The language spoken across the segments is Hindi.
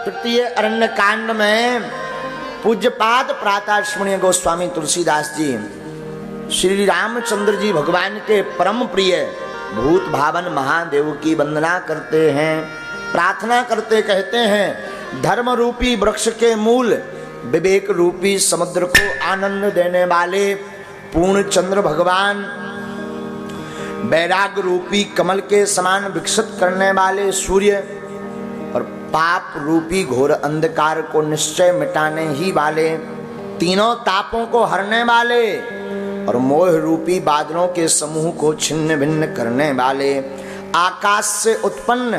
तृतीय अरण्य कांड में पूज्यपाद प्रातःस्मरणीय गोस्वामी तुलसीदास जी श्री रामचंद्र जी भगवान के परम प्रिय भूत भावन महादेव की वंदना करते हैं, प्रार्थना करते कहते हैं, धर्म रूपी वृक्ष के मूल विवेक रूपी समुद्र को आनंद देने वाले पूर्ण चंद्र भगवान, वैराग रूपी कमल के समान विकसित करने वाले सूर्य और पाप रूपी घोर अंधकार को निश्चय मिटाने ही वाले, तीनों तापों को हरने वाले और मोह रूपी बादलों के समूह को छिन्न भिन्न करने वाले, आकाश से उत्पन्न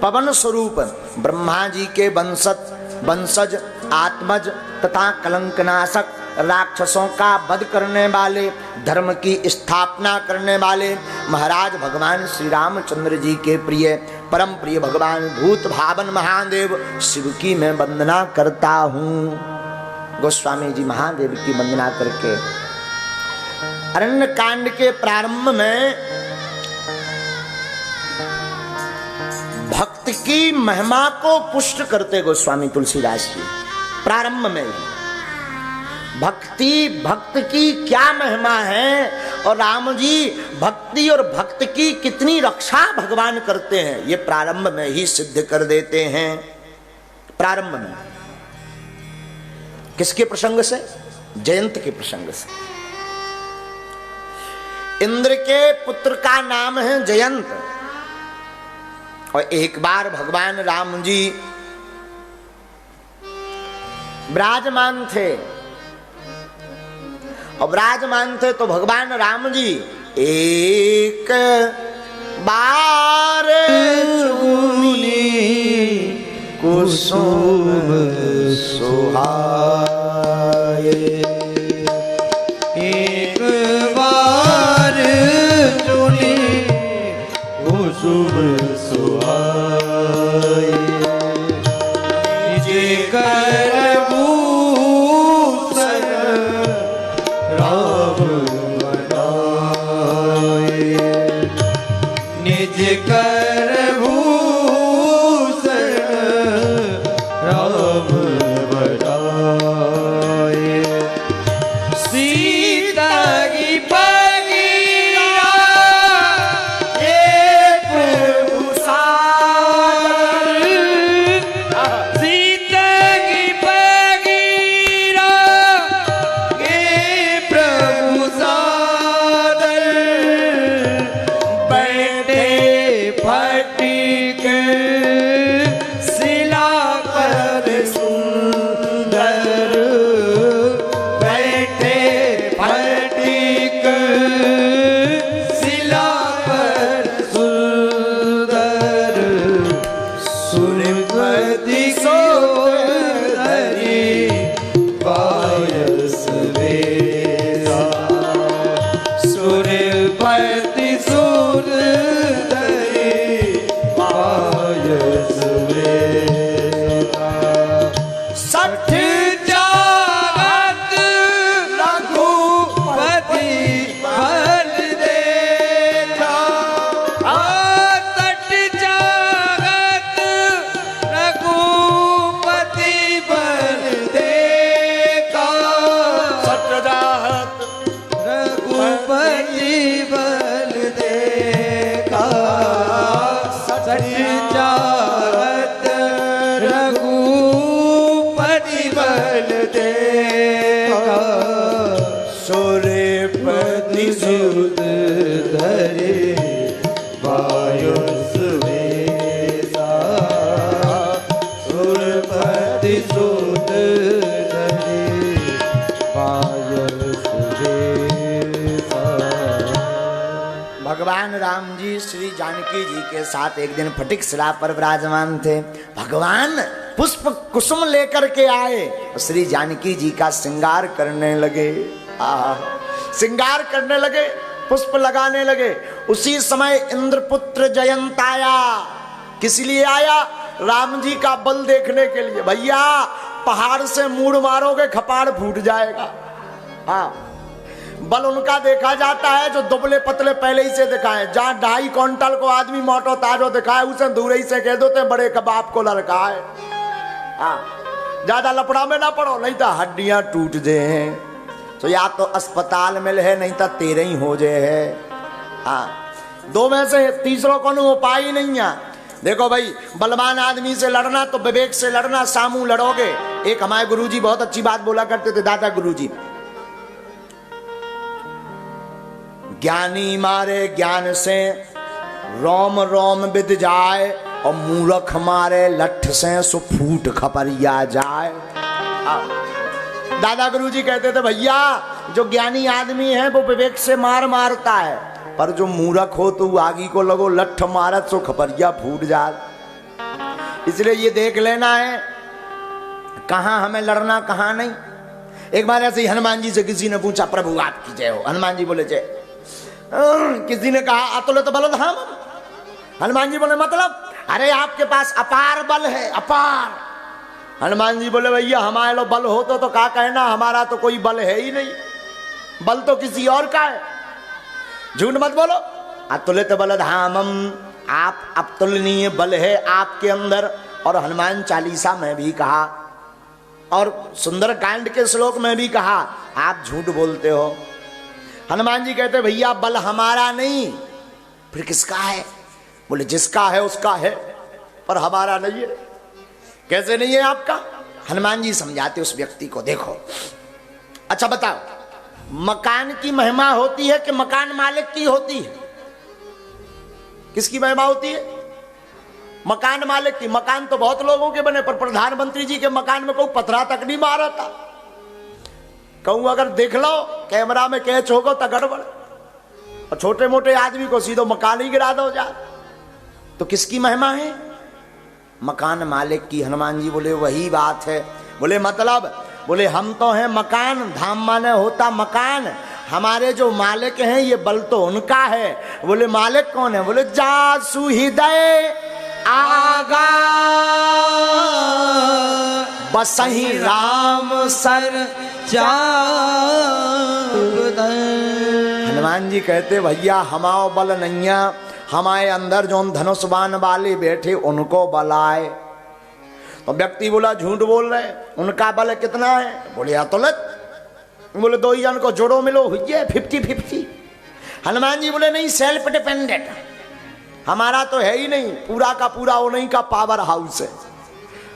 पवन स्वरूप ब्रह्मा जी के वंशज आत्मज तथा कलंकनाशक राक्षसों का वध करने वाले, धर्म की स्थापना करने वाले महाराज भगवान श्री रामचंद्र जी के प्रिय परम प्रिय भगवान भूत भावन महादेव शिव की मैं वंदना करता हूँ। गोस्वामी जी महादेव की वंदना करके अरण्य कांड के प्रारंभ में भक्त की महिमा को पुष्ट करते गोस्वामी तुलसीदास जी प्रारंभ में ही भक्त की क्या महिमा है और राम जी भक्ति और भक्त की कितनी रक्षा भगवान करते हैं, ये प्रारंभ में ही सिद्ध कर देते हैं। प्रारंभ में किसके प्रसंग से? जयंत के प्रसंग से। इंद्र के पुत्र का नाम है जयंत और एक बार भगवान राम जी विराजमान थे और विराजमान थे तो भगवान राम जी एक बार चूनी कुसुम सुहाए, एक बार चूनी कुसुम सुहाए, जेकर भगवान राम जी श्री जानकी जी के साथ एक दिन फटिक शिला पर विराजमान थे। भगवान पुष्प कुसुम लेकर के आए, श्री जानकी जी का श्रृंगार करने लगे। श्रृंगार करने लगे, पुष्प लगाने लगे। उसी समय इंद्रपुत्र जयंत आया। किस लिए आया? राम जी का बल देखने के लिए। भैया पहाड़ से मूड़ मारोगे खपाड़ फूट जाएगा। हाँ, बल उनका देखा जाता है जो दुबले पतले पहले ही से दिखाए। जहां 2.5 क्विंटल को आदमी मोटो ताजो दिखाए, उसे दूर ही से कह दो बड़े कबाब को लड़का है। हाँ, ज्यादा लफड़ा में ना पड़ो, नहीं तो हड्डियां टूट जाए। तो या तो अस्पताल में है, नहीं तो तेरे ही हो जाए है। हाँ, दो में से तीसरों को उपाय ही नहीं है। देखो भाई, बलवान आदमी से लड़ना तो विवेक से लड़ना, सामू लड़ोगे। एक हमारे गुरुजी बहुत अच्छी बात बोला करते थे, दादा गुरुजी, ज्ञानी मारे ज्ञान से रोम रोम बिद जाए, और मूर्ख मारे लठ से सो फूट खपरिया जाए। दादा गुरुजी कहते थे भैया, जो ज्ञानी आदमी है वो विवेक से मार मारता है, पर जो मूर्ख हो तो आगी को लगो लठ मारत सो खपरिया फूट जाए। इसलिए ये देख लेना है कहां हमें लड़ना कहां नहीं। एक बार ऐसे ही हनुमान जी से किसी ने पूछा, प्रभु आपकी जय हो। हनुमान जी बोले जय। किसी ने कहा अतुलित बलधाम। हनुमान जी बोले मतलब? अरे आपके पास अपार बल है, अपार। हनुमान जी बोले भैया हमारे लो बल हो तो क्या कहना, हमारा तो कोई बल है ही नहीं, बल तो किसी और का है। झूठ मत बोलो। अतुलित बलधामम, आप अतुलनीय बल है आपके अंदर। और हनुमान चालीसा में भी कहा, और सुंदरकांड के श्लोक में भी कहा, आप झूठ बोलते हो। हनुमान जी कहते भैया बल हमारा नहीं, फिर किसका है? बोले जिसका है उसका है, पर हमारा नहीं है। कैसे नहीं है आपका? हनुमान जी समझाते उस व्यक्ति को, देखो अच्छा बताओ, मकान की महिमा होती है कि मकान मालिक की होती है? किसकी महिमा होती है? मकान मालिक की। मकान तो बहुत लोगों के बने, पर प्रधानमंत्री जी के मकान में कोई पथरा तक नहीं मारा था। कहूं अगर देख लो कैमरा में कैच होगा तो गड़बड़, और छोटे मोटे आदमी को सीधो मकान ही गिरा दो जा। तो किसकी महिमा है? मकान मालिक की। हनुमान जी बोले वही बात है। बोले मतलब? बोले हम तो हैं मकान, धाम माने होता मकान, हमारे जो मालिक हैं ये बल तो उनका है। बोले मालिक कौन है? बोले जासु हृदय आगा बसही राम सर हनुमान जी कहते भैया हमाओ बल नैया, हमारे अंदर जो धनुष्वान वाले बैठे उनको बल आए। तो व्यक्ति बोला झूठ बोल रहे, उनका बल कितना है? बोले अतुलित। बोले दो ही जन को जोड़ो मिलो हुई 50-50। हनुमान जी बोले नहीं, सेल्फ डिपेंडेंट, हमारा तो है ही नहीं, पूरा का पूरा उन्हीं का पावर हाउस है,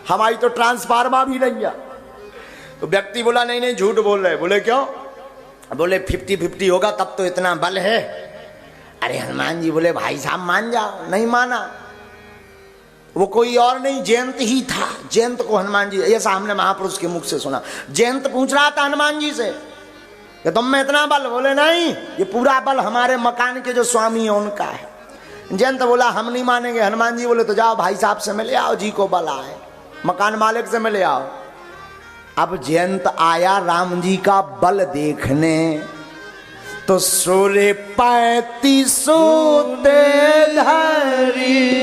हमारी तो ट्रांसफार्मर भी नहीं है। तो व्यक्ति बोला नहीं नहीं झूठ बोल रहे। बोले क्यों? बोले 50-50 होगा तब तो इतना बल है। अरे हनुमान जी बोले भाई साहब मान जाओ। नहीं माना। वो कोई और नहीं जयंत ही था। जयंत को हनुमान जी, ऐसा हमने महापुरुष के मुख से सुना, जयंत पूछ रहा था हनुमान जी से कि तुम में इतना बल? बोले नहीं, ये पूरा बल हमारे मकान के जो स्वामी है उनका है। जयंत बोला हम नहीं मानेंगे। हनुमान जी बोले तो जाओ भाई साहब से मिले आओ, जी को बल आए, मकान मालिक से मिले आओ। अब जयंत आया राम जी का बल देखने, तो सोरे 35 धरी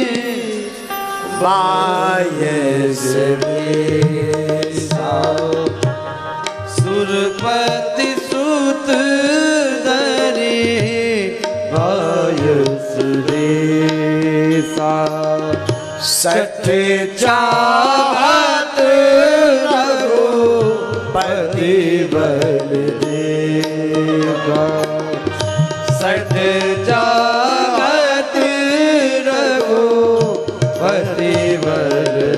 बायस सुरपति सुत धरे बायस रेसा, सठ चाहत रघुपति बल देगा, सठ चाहत रघुपति बल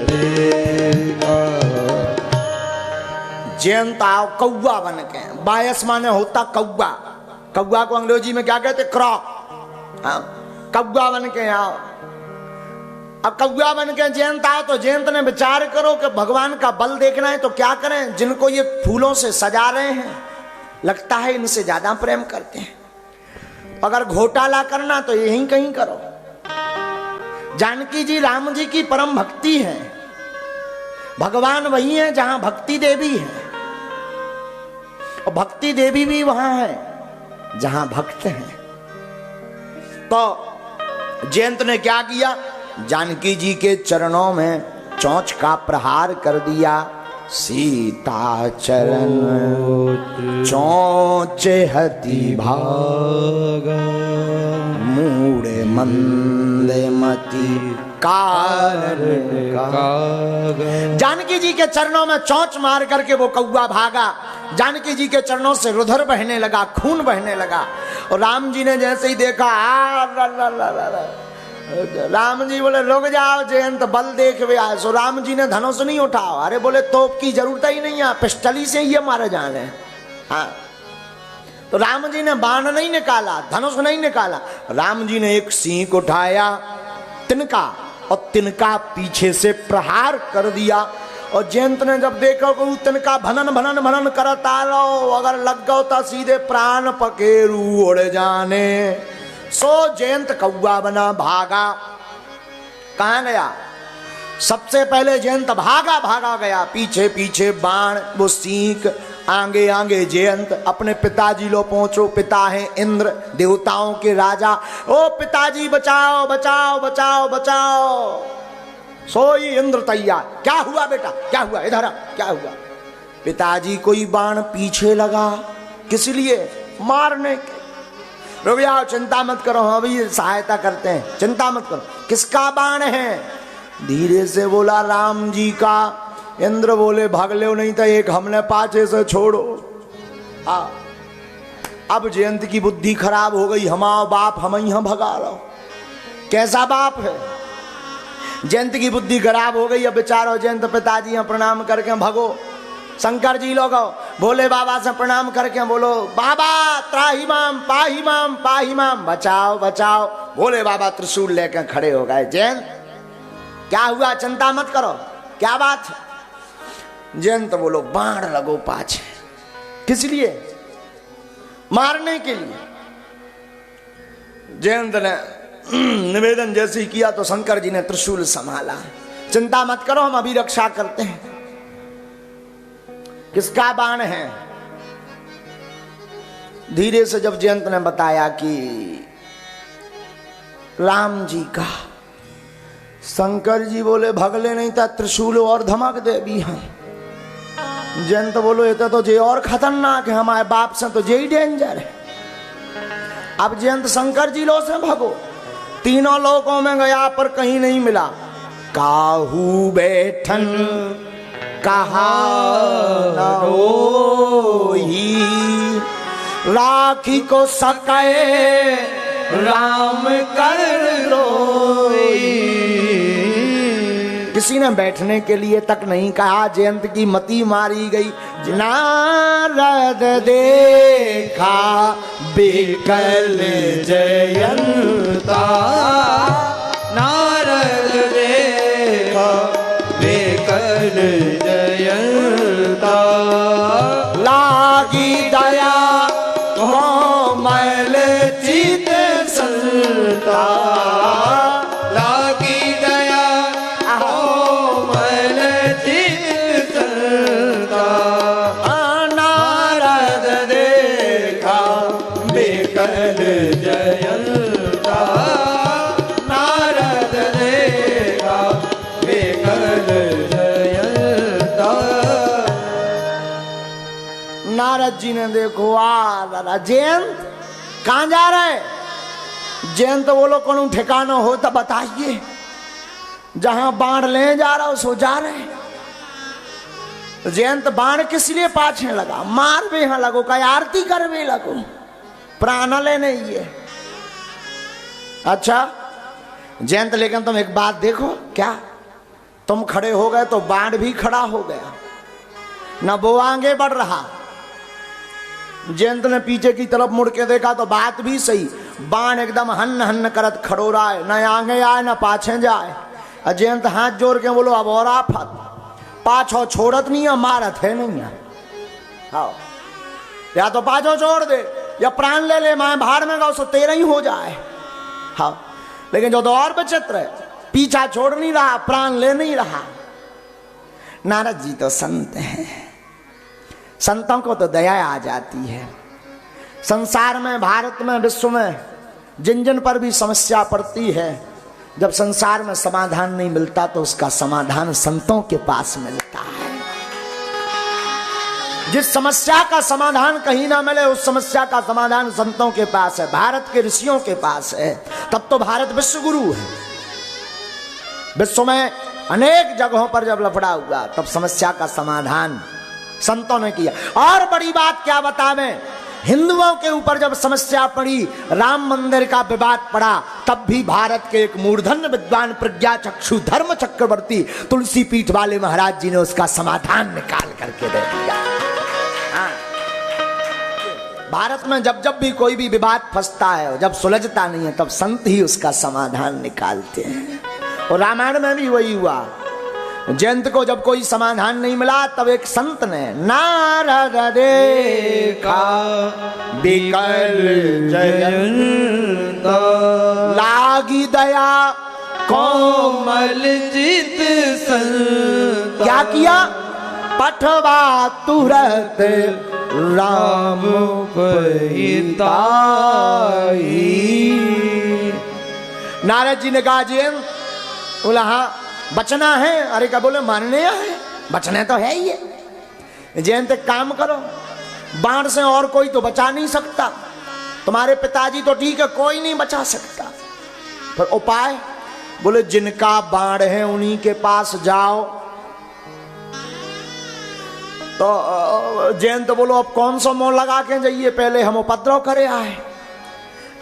देगा। जयंत आओ कौवा बन के। बायस माने होता कौवा। कौवा को अंग्रेजी में क्या कहते? क्रॉक। कौवा बन के आओ। अब कौवा बन के जयंत आए तो जयंत ने विचार करो कि भगवान का बल देखना है तो क्या करें? जिनको ये फूलों से सजा रहे हैं लगता है इनसे ज्यादा प्रेम करते हैं। अगर घोटाला करना तो यहीं कहीं करो। जानकी जी राम जी की परम भक्ति है, भगवान वही है जहां भक्ति देवी है, और भक्ति देवी भी वहां है जहां भक्त हैं। तो जयंत ने क्या किया? जानकी जी के चरणों में चोंच का प्रहार कर दिया। सीता चरण चोंच हति भागा, मूढ़ मंद मति कारण का। जानकी जी के चरणों में चोंच मार करके वो कौआ भागा। जानकी जी के चरणों से रुधिर बहने लगा, खून बहने लगा। और राम जी ने जैसे ही देखा, राम जी बोले रुक जाओ जयंत, बल देख वे आए। सो राम जी ने धनुष नहीं उठाओ। अरे बोले तोप की जरूरत ही नहीं है, पिस्टली से ही मारे जाने। हाँ, तो राम जी ने बाण नहीं निकाला, धनुष नहीं निकाला। राम जी ने एक सींग उठाया, तिनका, और तिनका पीछे से प्रहार कर दिया। और जयंत ने जब देखा कि तिनका भनन भनन भनन करता लो, अगर लग गो तो सीधे प्राण पकेरू उड़ जाने। सो जयंत कौआ बना, भागा। कहां गया? सबसे पहले जयंत भागा गया, पीछे पीछे बाण, वो सींग, आगे आगे जयंत। अपने पिताजी लो पहुंचो, पिता है इंद्र, देवताओं के राजा। ओ पिताजी बचाओ बचाओ बचाओ बचाओ। सोई इंद्र तैयार। क्या हुआ बेटा, क्या हुआ, इधर आ, क्या हुआ? पिताजी कोई बाण पीछे लगा, किस लिए? मारने के। रुक जाओ, चिंता मत करो, हम अभी सहायता करते हैं, चिंता मत करो। किसका बाण है? धीरे से बोला राम जी का। इंद्र बोले भाग लो, नहीं तो एक हमने पाछे से छोड़ो। अब जयंत की बुद्धि खराब हो गई, हमारा बाप हम यहां भगा रहा। कैसा बाप है? जयंत की बुद्धि खराब हो गई। अब बेचारो जयंत पिताजी यहाँ प्रणाम करके भगो। शंकर जी लोग भोले बाबा से प्रणाम करके बोलो, बाबा त्राही माम पाही माम पाही माम, बचाओ बचाओ। भोले बाबा त्रिशूल लेकर खड़े हो गए। जयंत क्या हुआ, चिंता मत करो, क्या बात है? जयंत बोलो बाण लगो पाछे। किस लिए? मारने के लिए। जयंत ने निवेदन जैसे ही किया तो शंकर जी ने त्रिशूल संभाला। चिंता मत करो, हम अभी रक्षा करते हैं। किसका बाण है? धीरे से जब जयंत ने बताया कि राम जी का, शंकर जी बोले भगले नहीं था, त्रिशूल और धमक दे भी हम। जयंत बोलो ये तो जे और खतरनाक है, हमारे बाप से तो जे ही डेंजर है। अब जयंत शंकर जी लो से भगो। तीनों लोकों में गया पर कहीं नहीं मिला। काहू बैठन कहा न होई, राखी को सकाए राम कर रोई। किसी ने बैठने के लिए तक नहीं कहा। जयंत की मति मारी गई। नारद देखा बिकल जयंता, नारद देखा बिकल जयंता, लागी दया कोमल चित संता, लागी दया कोमल चित संता। नारद देखा बिकल जयंता, नारद देखा बिकल जयंता। नारद जी ने देखो, आ जयंत कहां जा रहे? जयंत बोलो कौन ठिकाना हो तो बताइए, जहां बाण ले जा रहा हो सो जा रहे। जयंत बाण किस लिए पाछे लगा? मार भी यहां लगो, का आरती कर भी लगो, प्राण लेने ये। अच्छा जयंत, लेकिन तुम एक बात देखो, क्या तुम खड़े हो गए तो बाण भी खड़ा हो गया, न वो आगे बढ़ रहा। जयंत ने पीछे की तरफ मुड़ के देखा तो बात भी सही, बाण एकदम हन्न हन्न करत खड़ो रहा है, न आगे आए न पाछे जाए। जयंत हाथ जोड़ के बोलो अब और आफत, पाछो छोड़त नहीं है, मारत है नहीं है। हाँ, या तो पाछो छोड़ दे या प्राण ले ले, मैं भाड़ में गाओ सो तेरा ही हो जाए। हाँ, लेकिन जो तो और विचित्र है, पीछा छोड़ नहीं रहा, प्राण ले नहीं रहा। नारद जी तो संत हैं, संतों को तो दया आ जाती है। संसार में, भारत में, विश्व में जिन जिन पर भी समस्या पड़ती है, जब संसार में समाधान नहीं मिलता तो उसका समाधान संतों के पास मिलता है। जिस समस्या का समाधान कहीं ना मिले, उस समस्या का समाधान संतों के पास है, भारत के ऋषियों के पास है। तब तो भारत विश्व गुरु है। विश्व में अनेक जगहों पर जब लफड़ा हुआ तब समस्या का समाधान संतों ने किया। और बड़ी बात क्या बतावें, हिंदुओं के ऊपर जब समस्या पड़ी, राम मंदिर का विवाद पड़ा, तब भी भारत के एक मूर्धन्य विद्वान प्रज्ञा चक्षु धर्म चक्रवर्ती तुलसी पीठ वाले महाराज जी ने उसका समाधान निकाल करके दे दिया। हाँ। भारत में जब जब भी कोई भी विवाद फंसता है, जब सुलझता नहीं है, तब संत ही उसका समाधान निकालते हैं। और रामायण में भी वही हुआ। जयंत को जब कोई समाधान नहीं मिला, तब एक संत ने नारद देखा बिकल जयंत, लागी दया कोमल जित संत। क्या किया? पठवा तुरंत राम परिताई। नारद जी ने कहा जयंत, बोला हाँ बचना है। अरे क्या बोले, मानने है, बचने तो है ही है। जयंत एक काम करो, बाढ़ से और कोई तो बचा नहीं सकता, तुम्हारे पिताजी तो ठीक है, कोई नहीं बचा सकता, पर उपाय? बोले जिनका बाढ़ है उन्हीं के पास जाओ। तो जयंत बोलो अब कौन सा मोह लगा के जाइए, पहले हम उपद्रव करे आए,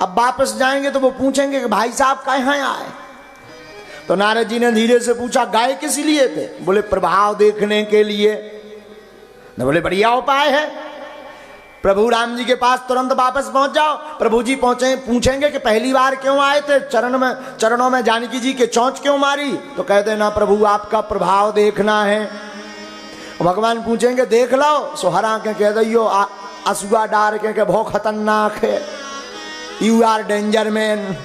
अब वापस जाएंगे तो वो पूछेंगे कि भाई साहब कहाँ आए। तो नारद जी ने धीरे से पूछा गाय किस लिए थे? बोले प्रभाव देखने के लिए। न बोले बढ़िया उपाय है, प्रभु राम जी के पास तुरंत वापस पहुंच जाओ। प्रभु जी पहुंचे, पूछेंगे कि पहली बार क्यों आए थे, चरणों में जानकी जी के चोंच क्यों मारी? तो कहते ना प्रभु आपका प्रभाव देखना है। भगवान पूछेंगे देख लो, सोहरा के कह दियो असुआ डार के बहुत खतरनाक है, यू आर डेंजर मैन।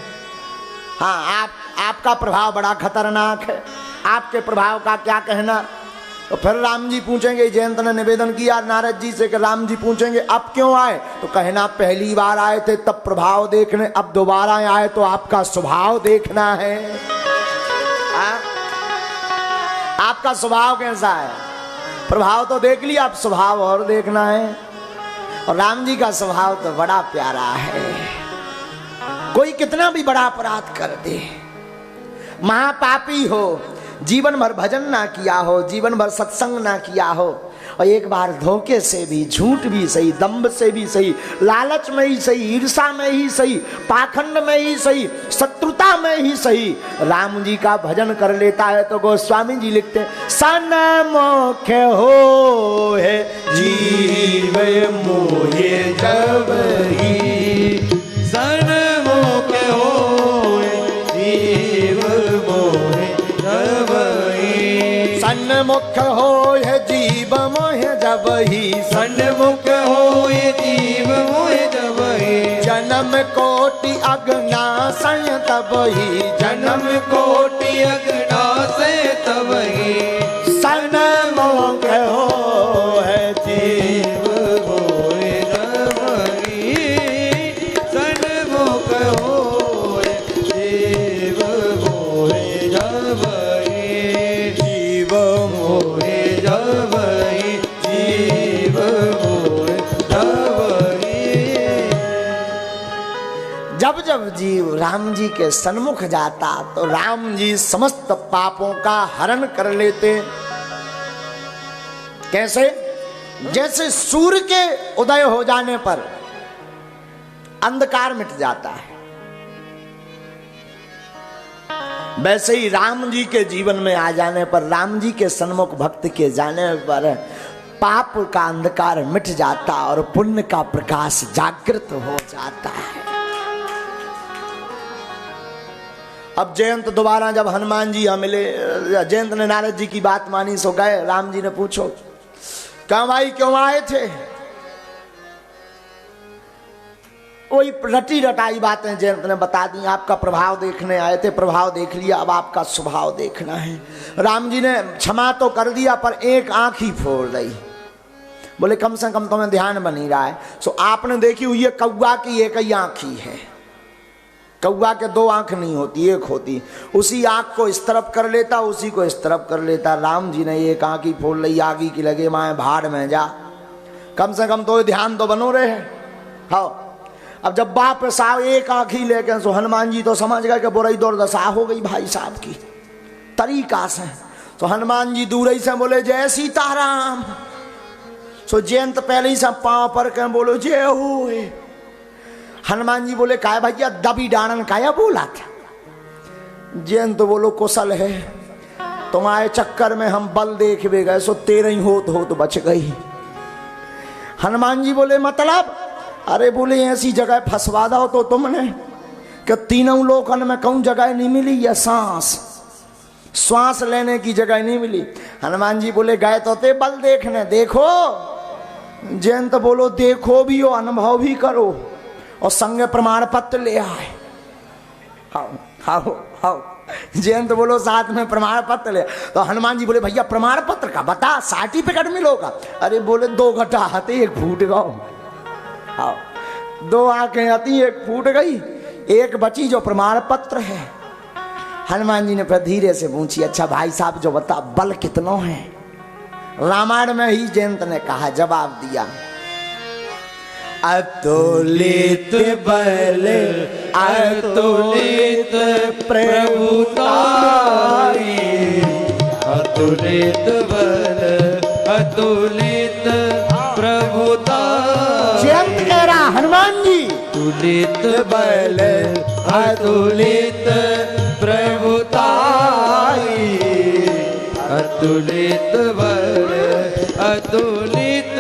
हाँ आपका प्रभाव बड़ा खतरनाक है, आपके प्रभाव का क्या कहना। तो फिर राम जी पूछेंगे, जयंत ने निवेदन किया नारद जी से कि राम जी पूछेंगे अब क्यों आए? तो कहना पहली बार आए थे तब प्रभाव देखने, अब दोबारा आए तो आपका स्वभाव देखना है। आपका स्वभाव कैसा है? प्रभाव तो देख लिया, अब स्वभाव और देखना है। और राम जी का स्वभाव तो बड़ा प्यारा है। कोई कितना भी बड़ा अपराध कर दे, महापापी हो, जीवन भर भजन ना किया हो, जीवन भर सत्संग ना किया हो, और एक बार धोखे से भी, झूठ भी सही, दंभ से भी सही, लालच में ही सही, ईर्षा में ही सही, पाखंड में ही सही, शत्रुता में ही सही, राम जी का भजन कर लेता है तो गोस्वामी जी लिखते हैं सन्मुख हो है जीव मोहे जब ही, सन्मुख हो जीव मोहे जब ही, सन्मुख हो है जीव मोहे जब ही, सन्मुख हो जीव मोहे जब ही, जन्म कोटि अग्नाशय तब ही, जन्म कोटि अग्नाशय तब ही, सन्मुख हो है जीव मोहे जब ही, सन्मुख हो जीव मोहे जब ही, जीव मोहे जब ही, जीव मोहे जब ही। जब जब जीव राम जी के सन्मुख जाता तो राम जी समस्त पापों का हरण कर लेते। कैसे? जैसे सूर्य के उदय हो जाने पर अंधकार मिट जाता है, वैसे ही राम जी के जीवन में आ जाने पर, राम जी के सन्मुख भक्त के जाने पर पाप का अंधकार मिट जाता और पुण्य का प्रकाश जागृत हो जाता है। अब जयंत दोबारा जब हनुमान जी मिले, जयंत ने नारद जी की बात मानी, सो गए। राम जी ने पूछो क्या भाई क्यों आए थे? वही रटी रटाई बातें जयंत ने बता दी। आपका प्रभाव देखने आए थे, प्रभाव देख लिया, अब आपका स्वभाव देखना है। राम जी ने क्षमा तो कर दिया पर एक आंख ही फोड़ दी। बोले कम से कम तुम्हें ध्यान बनी रहा है। सो आपने देखी हुई है कौवा की एक ही आंख ही है, कौवा के दो आंख नहीं होती, एक होती। उसी आंख को इस तरफ कर लेता, उसी को इस तरफ कर लेता। राम जी ने एक आंख ही फोड़ ली, आगी की लगे माए भाड़ में जा। कम से कम तो ध्यान तो बनो रहे। हाँ, अब जब बाप साहब एक आंख ही लेके, सो हनुमान जी तो समझ गए कि बुराई दुर्दशा हो गई भाई साहब की। तरीका से। तो हनुमान जी दूर ही से बोले जय सीताराम। सो जयंत पहले ही से पांव पर के बोलो जय हो। हनुमान जी बोले काय भैया दबी डाणन काया बोला था। जयंत तो बोलो कुशल है, तुम्हारे चक्कर में हम बल देख भी गए, सो तेरे ही हो तो बच गई। हनुमान जी बोले मतलब? अरे बोले ऐसी जगह फंसवा दो तो तुमने कि तीनों लोकन में कौन जगह नहीं मिली, या श्वास लेने की जगह नहीं मिली। हनुमान जी बोले गए तो ते बल देखने, देखो। जयंत बोलो देखो भी हो, अनुभव भी करो और संग प्रमाण पत्र ले आए। आओ जयंत बोलो साथ में प्रमाण पत्र ले। तो हनुमान जी बोले भैया प्रमाण पत्र का बता, सर्टिफिकेट मिलोगा? अरे बोले 2 घटा आते 1 फूट गो। आओ 2 आंखें आती 1 फूट गई, 1 बची जो प्रमाण पत्र है। हनुमान जी ने फिर धीरे से पूछी अच्छा भाई साहब जो बता बल कितना है? रामायण में ही जयंत ने कहा, जवाब दिया अतुलित बल अतुलित प्रभुताई, अतुलित बल अतुलित प्रभुताई। जयंत कह रहा हनुमान जी अतुलित बल अतुलित प्रभुताई, अतुलित बल अतुलित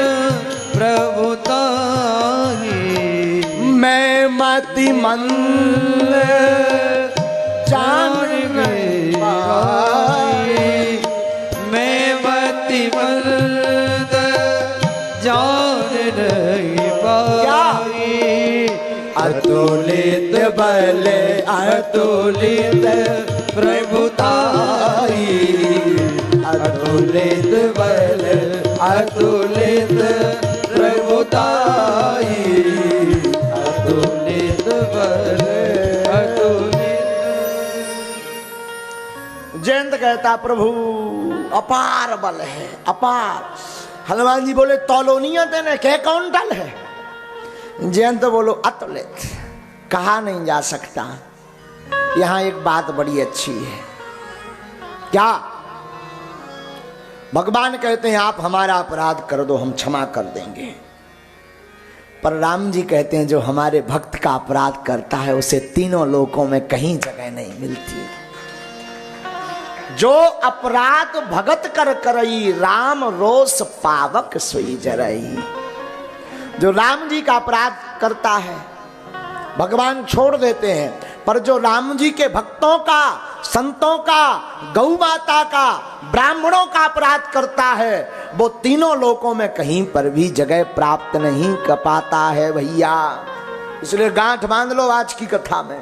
प्रभुताई। मैं मति मंद जान नहीं पाई, मैं मति मंद जान नहीं पाई। अतुलित बल अतुलित प्रभुताई, अतुलित बल अतुलित प्रभुताई, अतुलित बल अतुलित। जयंत कहता प्रभु अपार बल है, अपार। हनुमान जी बोले तौलोनिया तेने क्या काउंटल है? जयंत बोलो अतुलित, कहा नहीं जा सकता। यहां एक बात बड़ी अच्छी है। क्या? भगवान कहते हैं आप हमारा अपराध कर दो हम क्षमा कर देंगे, पर राम जी कहते हैं जो हमारे भक्त का अपराध करता है उसे तीनों लोकों में कहीं जगह नहीं मिलती। जो अपराध भगत कर करई, राम रोष पावक सोई जरई। जो राम जी का अपराध करता है भगवान छोड़ देते हैं, पर जो राम जी के भक्तों का, संतों का, गौ माता का, ब्राह्मणों का अपराध करता है वो तीनों लोकों में कहीं पर भी जगह प्राप्त नहीं कर पाता है भैया। इसलिए गांठ बांध लो आज की कथा में।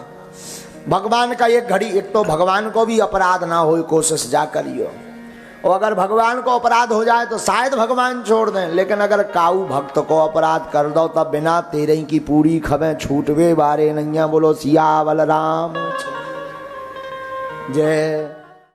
भगवान का एक घड़ी, एक तो भगवान को भी अपराध ना हो कोशिश जा करियो, और अगर भगवान को अपराध हो जाए तो शायद भगवान छोड़ दें, लेकिन अगर काऊ भक्त को अपराध कर दो तब बिना तेरे की पूरी खबें छूटवे बारे नैया। बोलो सिया बलराम जय।